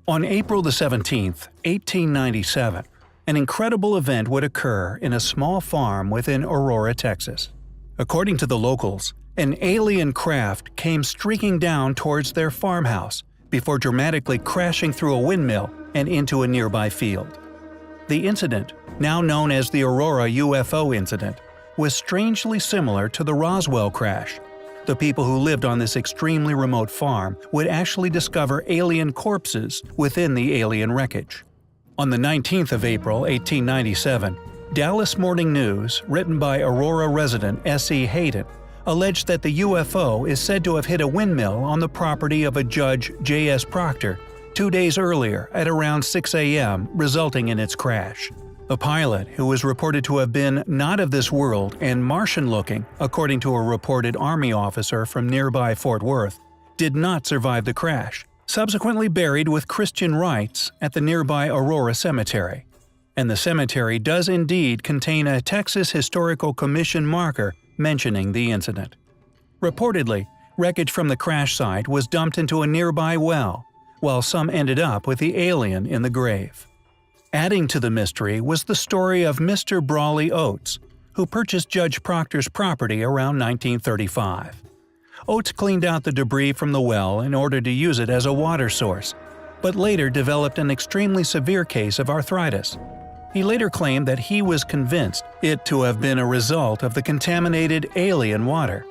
On April 17, 1897, an incredible event would occur in a small farm within Aurora, Texas. According to the locals, an alien craft came streaking down towards their farmhouse before dramatically crashing through a windmill and into a nearby field. The incident, now known as the Aurora UFO incident, was strangely similar to the Roswell crash. The people who lived on this extremely remote farm would actually discover alien corpses within the alien wreckage. On the 19th of April, 1897, Dallas Morning News, written by Aurora resident S.E. Hayden, alleged that the UFO is said to have hit a windmill on the property of a Judge J.S. Proctor 2 days earlier at around 6 a.m., resulting in its crash. The pilot, who was reported to have been not of this world and Martian-looking, according to a reported Army officer from nearby Fort Worth, did not survive the crash, subsequently buried with Christian rites at the nearby Aurora Cemetery. And the cemetery does indeed contain a Texas Historical Commission marker mentioning the incident. Reportedly, wreckage from the crash site was dumped into a nearby well, while some ended up with the alien in the grave. Adding to the mystery was the story of Mr. Brawley Oates, who purchased Judge Proctor's property around 1935. Oates cleaned out the debris from the well in order to use it as a water source, but later developed an extremely severe case of arthritis. He later claimed that he was convinced it to have been a result of the contaminated alien water.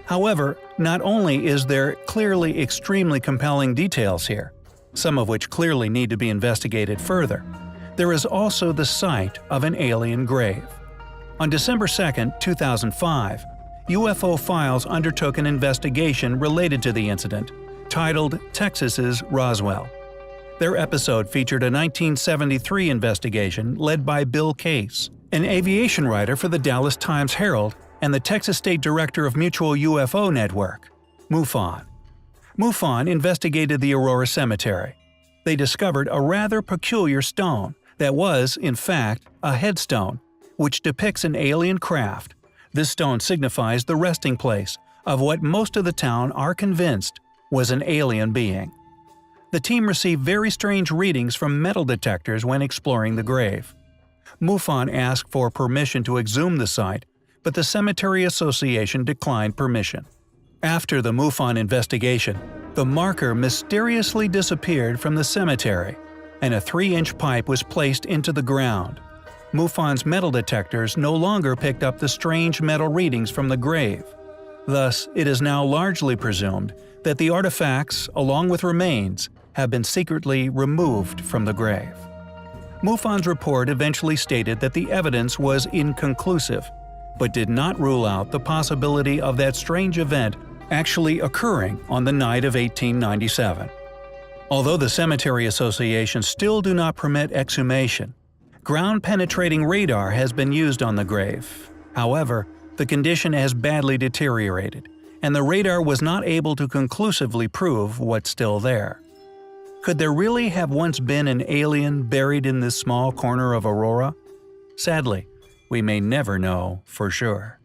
However, not only is there clearly extremely compelling details here, some of which clearly need to be investigated further, there is also the site of an alien grave. On December 2, 2005, UFO Files undertook an investigation related to the incident, titled Texas's Roswell. Their episode featured a 1973 investigation led by Bill Case, an aviation writer for the Dallas Times-Herald and the Texas State Director of Mutual UFO Network, MUFON. MUFON investigated the Aurora Cemetery. They discovered a rather peculiar stone that was, in fact, a headstone, which depicts an alien craft. This stone signifies the resting place of what most of the town are convinced was an alien being. The team received very strange readings from metal detectors when exploring the grave. MUFON asked for permission to exhume the site, but the Cemetery Association declined permission. After the MUFON investigation, the marker mysteriously disappeared from the cemetery, and a 3-inch pipe was placed into the ground. MUFON's metal detectors no longer picked up the strange metal readings from the grave. Thus, it is now largely presumed that the artifacts, along with remains, have been secretly removed from the grave. MUFON's report eventually stated that the evidence was inconclusive, but did not rule out the possibility of that strange event actually occurring on the night of 1897. Although the Cemetery Association still do not permit exhumation, ground-penetrating radar has been used on the grave. However, the condition has badly deteriorated, and the radar was not able to conclusively prove what's still there. Could there really have once been an alien buried in this small corner of Aurora? Sadly, we may never know for sure.